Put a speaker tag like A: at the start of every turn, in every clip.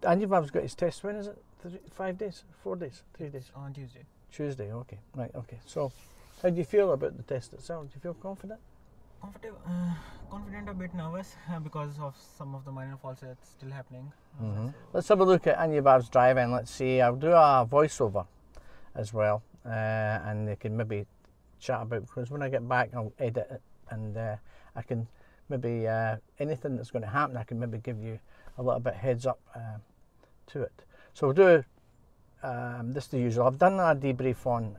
A: Anjabab's got his test. When is it? 5 days? 4 days? 3 days?
B: On Tuesday.
A: Tuesday, okay. Right, okay. So, how do you feel about the test itself? Do you feel confident?
B: Confident, a bit nervous because of some of the minor faults that's still happening. So
A: Let's have a look at Anjabab's driving. Let's see. I'll do a voiceover as well, and they can maybe chat about, because when I get back I'll edit it, and I can maybe anything that's going to happen I can maybe give you a little bit heads up to it. So we'll do this the usual. I've done a debrief on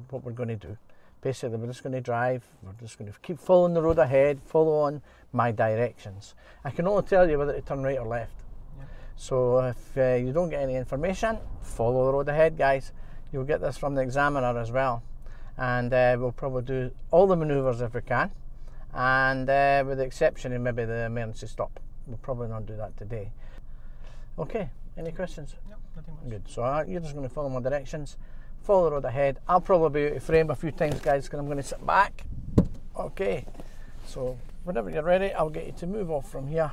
A: what we're going to do. Basically we're just going to drive, we're just going to keep following the road ahead, follow on my directions. I can only tell you whether to turn right or left.
B: Yeah.
A: So if you don't get any information, follow the road ahead, guys. You'll get this from the examiner as well. And we'll probably do all the manoeuvres if we can, and with the exception of maybe the emergency stop. We'll probably not do that today. Okay, any questions?
B: No, nothing much.
A: Good. So you're just going to follow my directions, follow the road ahead. I'll probably be out of frame a few times, guys, because I'm going to sit back. Okay, so whenever you're ready, I'll get you to move off from here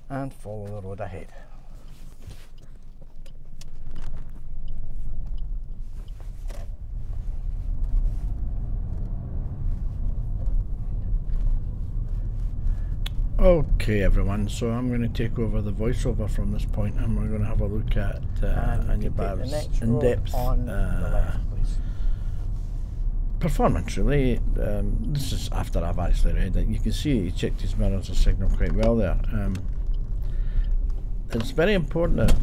A: and follow the road ahead. Okay everyone, so I'm going to take over the voiceover from this point, and we're going to have a look at Anjabab's in-depth performance really. This is after I've actually read it. You can see he checked his mirrors and signal quite well there. It's very important that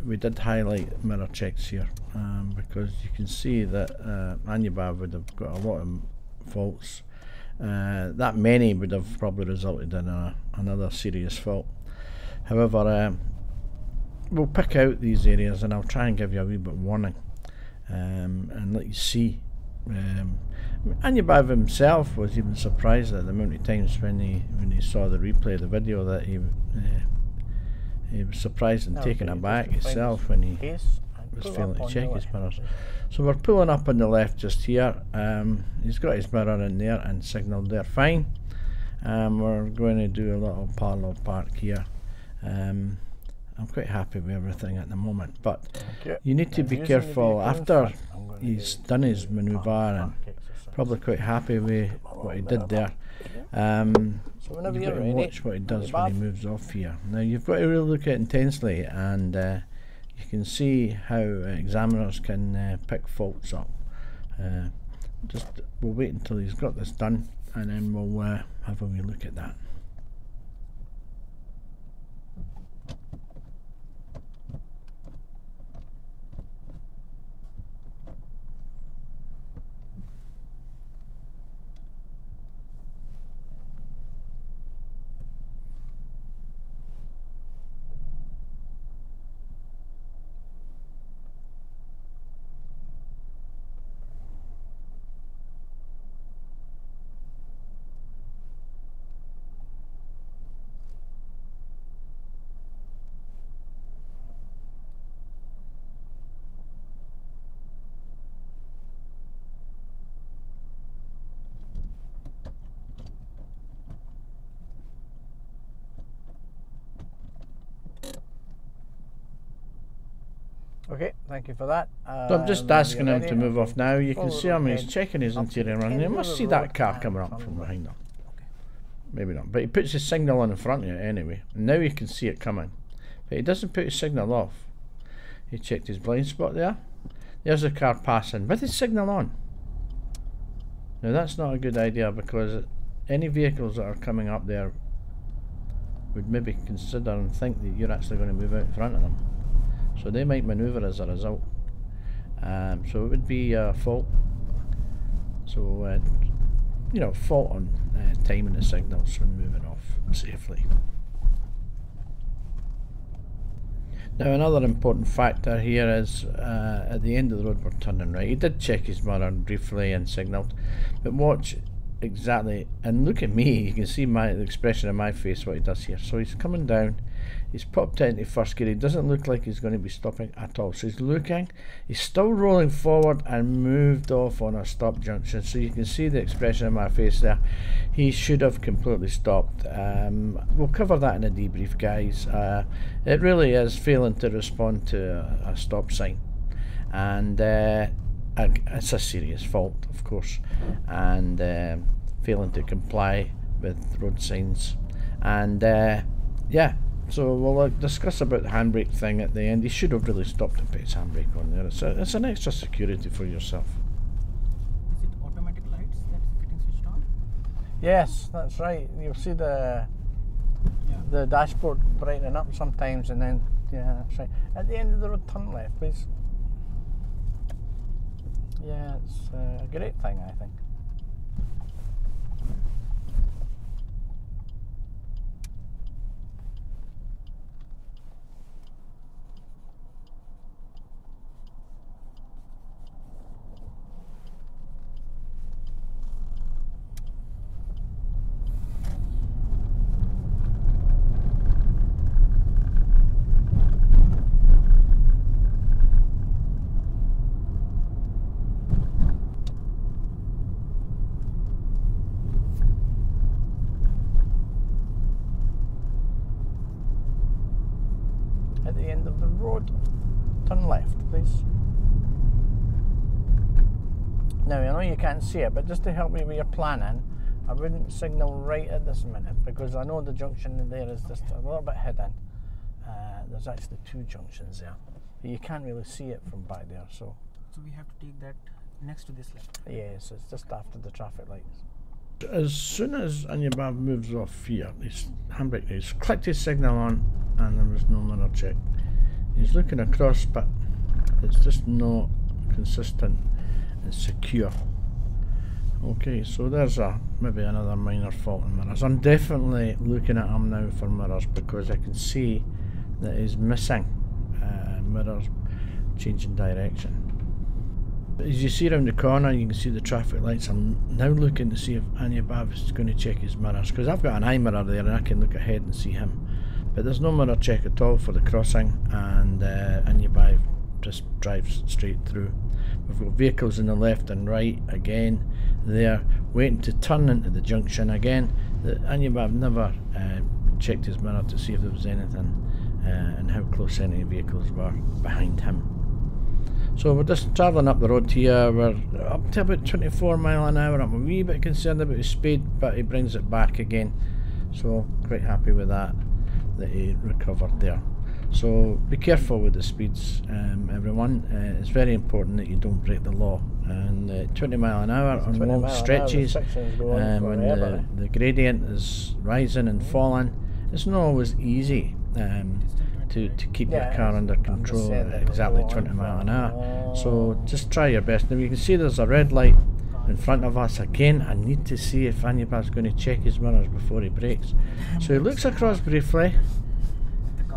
A: we did highlight mirror checks here, because you can see that Anjabab would have got a lot of faults. That many would have probably resulted in another serious fault. However, we'll pick out these areas and I'll try and give you a wee bit of warning, and let you see. Anjabab himself was even surprised at the amount of times when he saw the replay of the video that he was surprised and taken aback himself when he was failing to check his mirrors. So we're pulling up on the left just here. He's got his mirror in there and signalled there fine. We're going to do a little parallel park here. I'm quite happy with everything at the moment, but you need to be careful after he's done his manoeuvre, and probably quite happy with what he did there. You've got to watch what he does when he moves off here. Now you've got to really look at it intensely, and you can see how examiners can pick faults up. We'll wait until he's got this done, and then we'll have a wee look at that. Okay, thank you for that.
C: So I'm just asking him to move off now. You can see him, he's checking his interior running. You must see that car coming up from behind him. Maybe not, but he puts his signal on in front of you anyway. And now you can see it coming. But he doesn't put his signal off. He checked his blind spot there. There's the car passing with his signal on. Now that's not a good idea, because any vehicles that are coming up there would maybe consider and think that you're actually going to move out in front of them. So they might manoeuvre as a result. So it would be a fault. So, you know, fault on timing the signals when moving off safely. Now another important factor here is at the end of the road we're turning right. He did check his mirror briefly and signalled, but watch exactly, and look at me, you can see the expression of my face what he does here. So he's coming down,
A: He's popped into first gear. He doesn't look like he's going to be stopping at all. So he's looking. He's still rolling forward and moved off on a stop junction. So you can see the expression in my face there. He should have completely stopped. We'll cover that in a debrief, guys. It really is failing to respond to a stop sign. And it's a serious fault, of course. And failing to comply with road signs. And yeah. So we'll discuss about the handbrake thing at the end. He should have really stopped and put his handbrake on there. It's an extra security for yourself.
B: Is it automatic lights that's getting switched on?
C: Yes, that's right. You'll see the dashboard brightening up sometimes, and then yeah, that's right. At the end of the road, turn left, please. Yeah, it's a great thing, I think. At the end of the road, turn left, please. Now, I know you can't see it, but just to help you with your planning, I wouldn't signal right at this minute, because I know the junction there is just a little bit hidden. There's actually two junctions there. But you can't really see it from back there, so
B: we have to take that next to this left.
C: yes, it's just after the traffic lights.
A: As soon as Anubhav moves off here, his handbrake, he's clicked his signal on and there was no mirror check. He's looking across, but it's just not consistent and secure. Okay, so there's maybe another minor fault in mirrors. I'm definitely looking at him now for mirrors because I can see that he's missing mirrors changing direction. As you see around the corner, you can see the traffic lights. I'm now looking to see if Anubhav is going to check his mirrors, because I've got an eye mirror there and I can look ahead and see him. But there's no mirror check at all for the crossing, and Anubhav just drives straight through. We've got vehicles in the left and right again. They're waiting to turn into the junction again. Anubhav never checked his mirror to see if there was anything and how close any vehicles were behind him. So we're just travelling up the road here. We're up to about 24 mile an hour. I'm a wee bit concerned about his speed, but he brings it back again. So quite happy with that he recovered there. So be careful with the speeds, everyone. It's very important that you don't break the law. And 20 mile an hour on long stretches, when the gradient is rising and falling, it's not always easy to keep your car under control at exactly 20 mile an hour. So just try your best. Now you can see there's a red light in front of us again. I need to see if Anubhav's going to check his mirrors before he brakes. So he looks across briefly.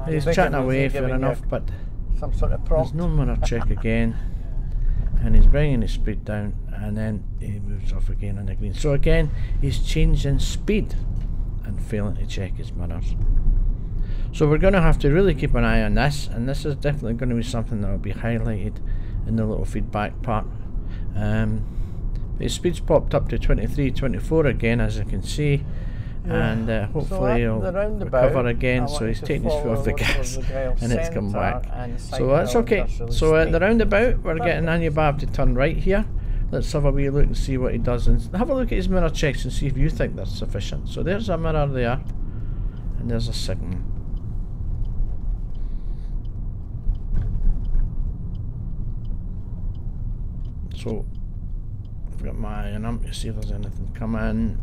A: He's chatting away fair enough, but
C: some sort of prompt.
A: There's no mirror check again, and he's bringing his speed down, and then he moves off again on the green. So again, he's changing speed and failing to check his mirrors. So we're going to have to really keep an eye on this, and this is definitely going to be something that will be highlighted in the little feedback part. His speed's popped up to 23, 24 again, as you can see. Yeah. And hopefully he'll recover again. So he's taking his foot off the gas and it's come back. So that's okay. So at the roundabout, we're getting Anubhav to turn right here. Let's have a wee look and see what he does, and have a look at his mirror checks and see if you think they're sufficient. So there's a mirror there, and there's a signal. So I've got my eye on him to see if there's anything come in.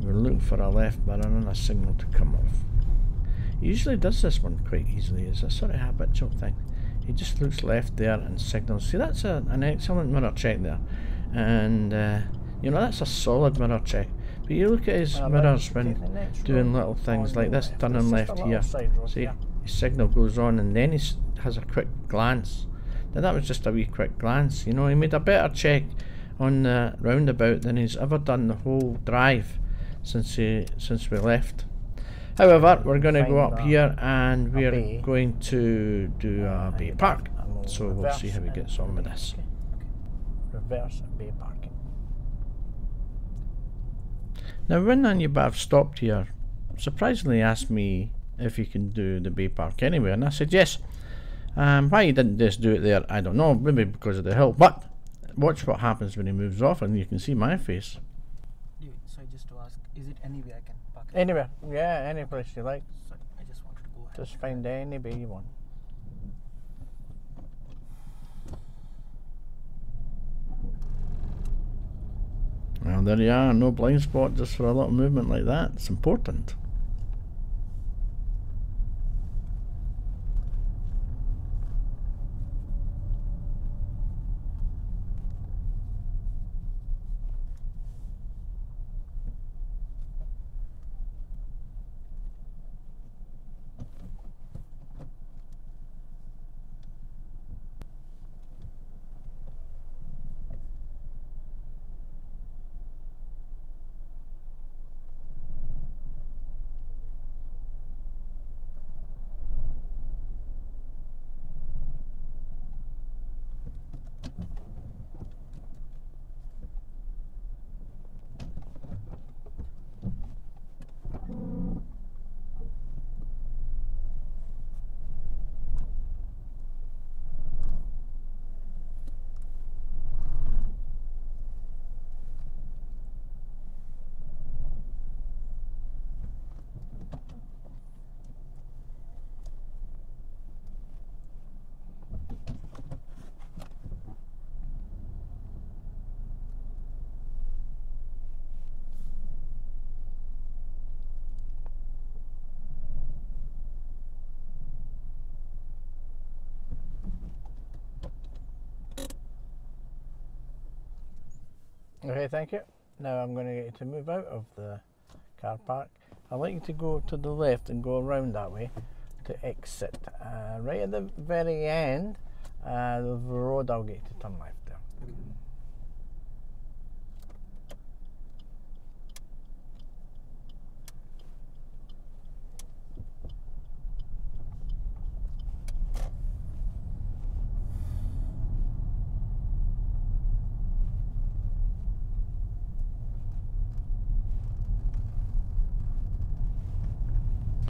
A: We're looking for a left mirror and a signal to come off. He usually does this one quite easily. It's a sort of habitual thing. He just looks left there and signals. See, that's an excellent mirror check there. And, you know, that's a solid mirror check. But you look at his mirrors when doing little things like this, turning left here. See, his signal goes on and then he has a quick glance. Now that was just a wee quick glance. You know, he made a better check on the roundabout than he's ever done the whole drive since we left. However, we're going to go up here and we're going to do a bay park. So we'll see how we get on with this.
C: Reverse bay parking.
A: Now when Anubhav stopped here, surprisingly asked me if he can do the bay park anywhere, and I said yes. Why he didn't just do it there, I don't know, maybe because of the hill, but watch what happens when he moves off and you can see my face.
B: So just to ask, is it anywhere I can park?
C: Anywhere, yeah, any place you like.
B: So I just wanted to go ahead.
C: Just find any bay you want.
A: Well, there you are, no blind spot just for a little movement like that. It's important.
C: Okay, thank you. Now I'm going to get you to move out of the car park. I'd like you to go to the left and go around that way to exit. Right at the very end of the road, I'll get you to turn left there.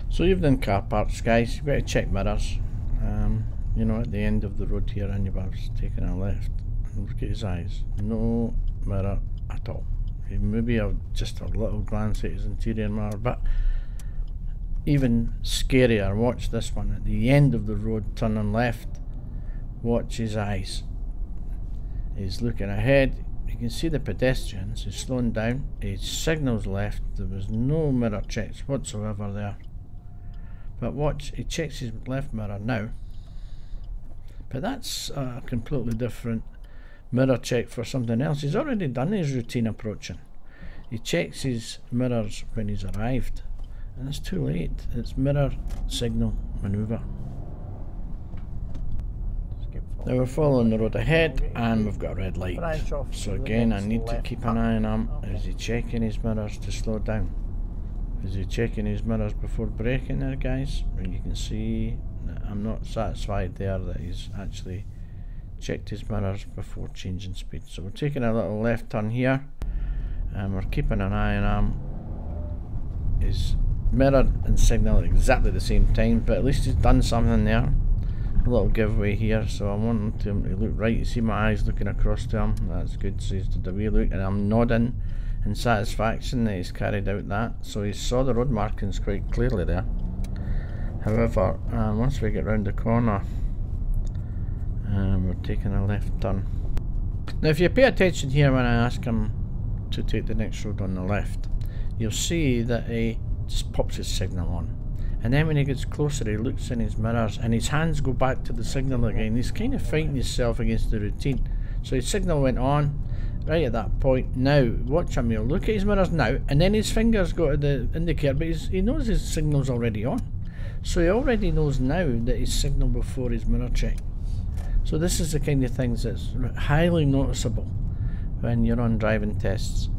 A: So you've done car parks, guys. You've got to check mirrors. You know, at the end of the road here, Anubhav's taking a left. And look at his eyes. No mirror at all. Maybe just a little glance at his interior mirror, but even scarier, watch this one. At the end of the road, turning left, watch his eyes. He's looking ahead. You can see the pedestrians. He's slowing down. He signals left. There was no mirror checks whatsoever there. But watch, he checks his left mirror now. But that's a completely different mirror check for something else. He's already done his routine approaching. He checks his mirrors when he's arrived. And it's too late. It's mirror signal manoeuvre. Now we're following the road ahead and we've got a red light. So again, I need to keep an eye on him. Is he checking his mirrors to slow down? Is he checking his mirrors before braking there, guys? And you can see I'm not satisfied there that he's actually checked his mirrors before changing speed. So we're taking a little left turn here and we're keeping an eye on him. His mirror and signal at exactly the same time, but at least he's done something there. A little giveaway here, so I want him to look right. You see my eyes looking across to him. That's good. So he's did a wee look and I'm nodding in satisfaction that he's carried out that. So he saw the road markings quite clearly there. However, once we get round the corner, we're taking a left turn. Now if you pay attention here when I ask him to take the next road on the left, you'll see that he just pops his signal on. And then when he gets closer, he looks in his mirrors and his hands go back to the signal again. He's kind of fighting himself against the routine. So his signal went on right at that point. Now, watch him, he'll look at his mirrors now, and then his fingers go to the indicator, but he knows his signal's already on. So he already knows now that he's signaled before his mirror check. So this is the kind of things that's highly noticeable when you're on driving tests.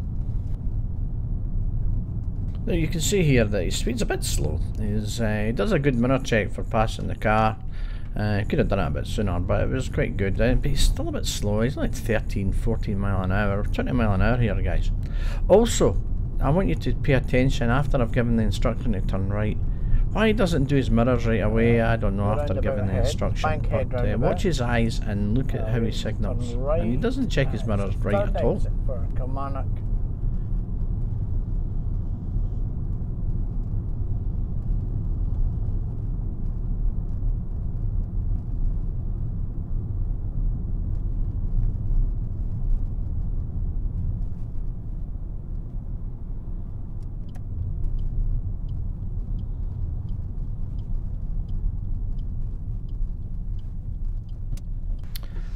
A: Now you can see here that his speed's a bit slow. He does a good mirror check for passing the car. Could have done it a bit sooner, but it was quite good. But he's still a bit slow. He's like 13, 14 mile an hour, 20 mile an hour here, guys. Also, I want you to pay attention after I've given the instruction to turn right. Why he doesn't do his mirrors right away, I don't know, after giving the instruction. But watch his eyes and look at how he signals. And he doesn't check his mirrors right at all.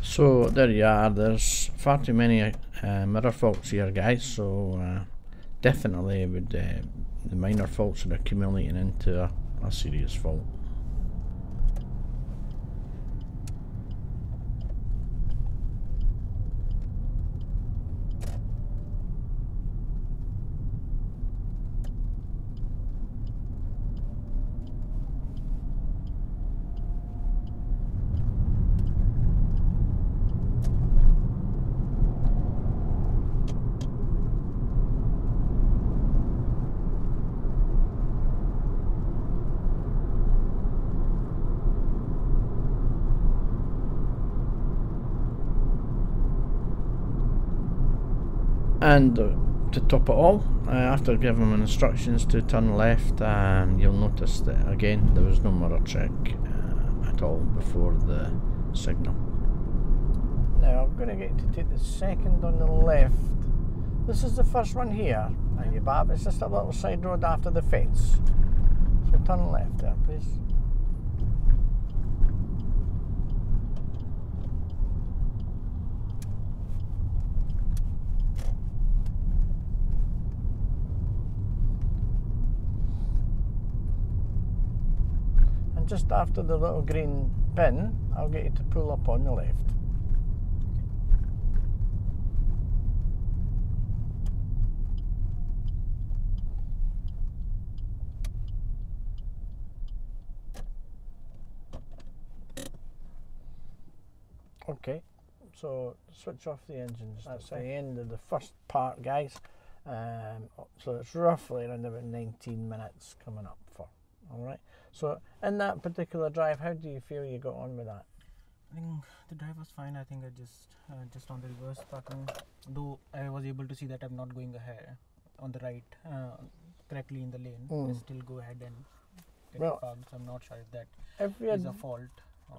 A: So there you are, there's far too many mirror faults here, guys, so definitely the minor faults are accumulating into a serious fault. And to top it all, after giving him instructions to turn left, you'll notice that again there was no mirror check at all before the signal. Now I'm going to get to take the second on the left. This is the first one here, and you Bob, it's just a little side road after the fence. So turn left there, please. Just after the little green pin, I'll get you to pull up on the left. Okay, so switch off the engines. That's the end of the first part, guys. So it's roughly around about 19 minutes coming up for. Alright, so in that particular drive, how do you feel you got on with that?
B: I think the drive was fine. I think I just on the reverse parking, though I was able to see that I'm not going ahead on the right correctly in the lane. I still go ahead and get parked. So I'm not sure if that is a fault.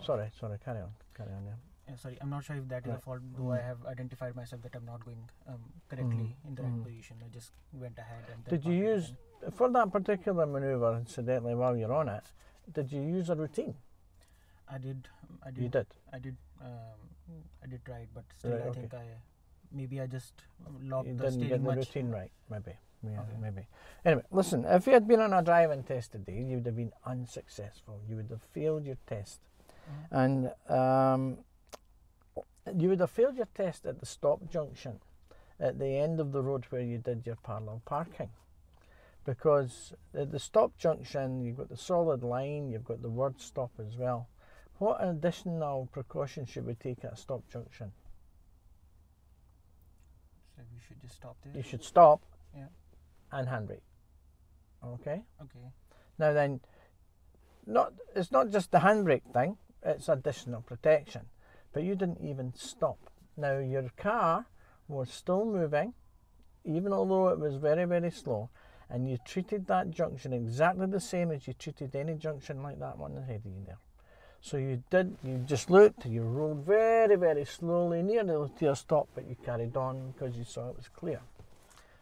A: Sorry, carry on.
B: Sorry, I'm not sure if that is a fault, though I have identified myself that I'm not going correctly in the right position. I just went ahead and then
A: did you use, for that particular manoeuvre, incidentally, while you're on it, did you use a routine?
B: I did.
A: You did?
B: I did try it, but still I think maybe I just locked the steering. You didn't get the
A: routine right, maybe. Yeah, maybe. Anyway, listen, if you had been on a driving test today, you would have been unsuccessful. You would have failed your test. And you would have failed your test at the stop junction at the end of the road where you did your parallel parking, because at the stop junction you've got the solid line, you've got the word stop as well. What additional precautions should we take at a stop junction?
B: So we should just stop there?
A: You should stop and handbrake. Okay?
B: Okay.
A: Now then, it's not just the handbrake thing, it's additional protection. But you didn't even stop. Now your car was still moving, even although it was very, very slow, and you treated that junction exactly the same as you treated any junction like that one ahead of you there. So you just looked, you rolled very, very slowly nearly to a stop, but you carried on because you saw it was clear.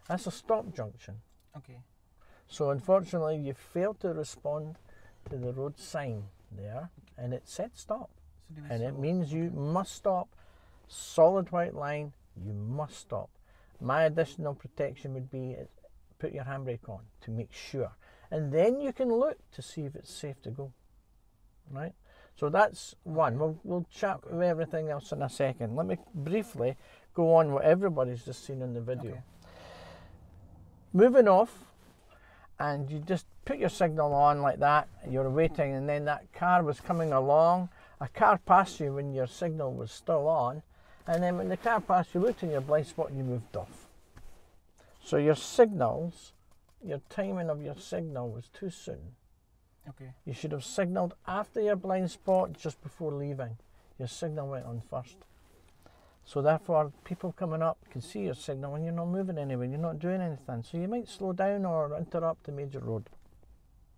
A: That's a stop junction.
B: Okay.
A: So unfortunately you failed to respond to the road sign there, and it said stop. And it means you must stop. Solid white line, you must stop. My additional protection would be put your handbrake on to make sure. And then you can look to see if it's safe to go. Right? So that's one. We'll chat with everything else in a second. Let me briefly go on what everybody's just seen in the video. Okay. Moving off, and you just put your signal on like that, you're waiting, and then that car was coming along, a car passed you when your signal was still on, and then when the car passed you looked in your blind spot and you moved off. So your signals, your timing of your signal was too soon.
B: Okay.
A: You should have signalled after your blind spot, just before leaving. Your signal went on first. So therefore, people coming up can see your signal and you're not moving anywhere, you're not doing anything. So you might slow down or interrupt the major road.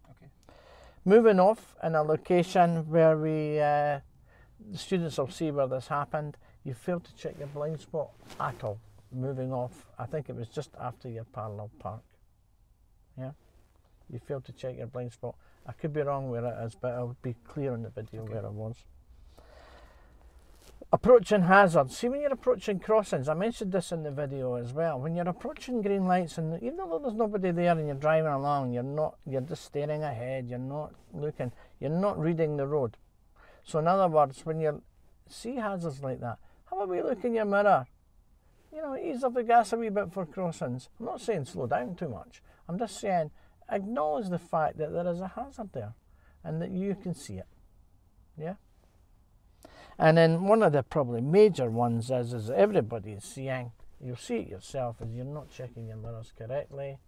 B: Okay.
A: Moving off in a location where the students will see where this happened, you failed to check your blind spot at all. Moving off, I think it was just after your parallel park. Yeah? You failed to check your blind spot. I could be wrong where it is, but I'll be clear in the video where it was. Approaching hazards. See, when you're approaching crossings, I mentioned this in the video as well. When you're approaching green lights, and even though there's nobody there and you're driving along, you're just staring ahead, you're not looking, you're not reading the road. So in other words, when you see hazards like that, have a wee look in your mirror. You know, ease off the gas a wee bit for crossings. I'm not saying slow down too much. I'm just saying acknowledge the fact that there is a hazard there and that you can see it. Yeah? And then one of the probably major ones is everybody is seeing, you'll see it yourself, is you're not checking your mirrors correctly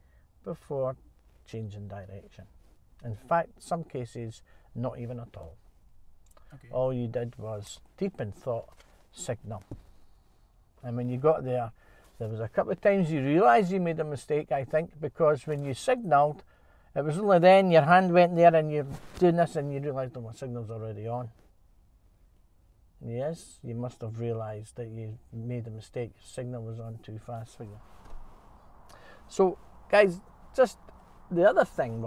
A: before changing direction. In fact, some cases, not even at all.
B: Okay.
A: All you did was deep in thought, signal. And when you got there was a couple of times you realised you made a mistake, I think, because when you signalled, it was only then your hand went there and you're doing this and you realised, oh, my signal's already on. Yes, you must have realised that you made a mistake. Your signal was on too fast for you. So, guys, just the other thing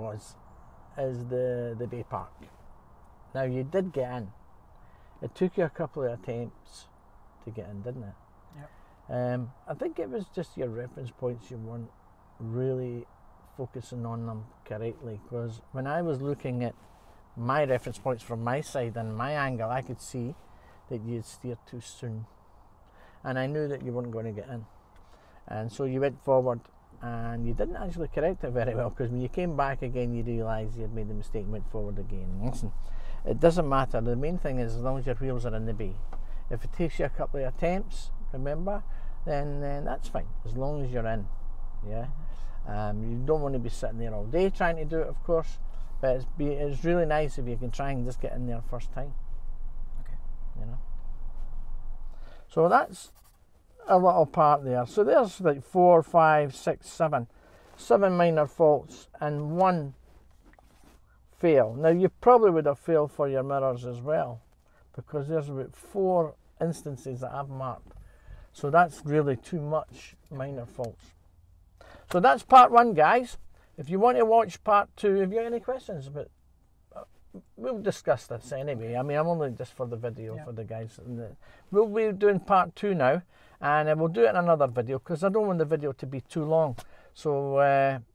A: is the Bay Park. Now, you did get in. It took you a couple of attempts to get in, didn't it?
B: Yeah.
A: I think it was just your reference points, you weren't really focusing on them correctly, because when I was looking at my reference points from my side and my angle, I could see that you had steered too soon, and I knew that you weren't going to get in, and so you went forward and you didn't actually correct it very well, because when you came back again you realised you had made the mistake and went forward again. Listen, it doesn't matter, the main thing is as long as your wheels are in the bay. If it takes you a couple of attempts, remember, then that's fine, as long as you're in. Yeah, you don't want to be sitting there all day trying to do it, of course, but it's really nice if you can try and just get in there first time.
B: Okay.
A: You know. So that's a little part there. So there's like 4, 5, 6, 7 minor faults and 1 fail. Now you probably would have failed for your mirrors as well, because there's about 4 instances that I've marked. So that's really too much minor faults. So that's part 1, guys. If you want to watch part 2, if you have any questions about, we'll discuss this anyway. I mean, I'm only just for the video for the guys. We'll be doing part 2 now, and we'll do it in another video because I don't want the video to be too long. So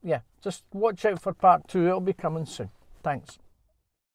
A: yeah, just watch out for part 2. It'll be coming soon. Thanks.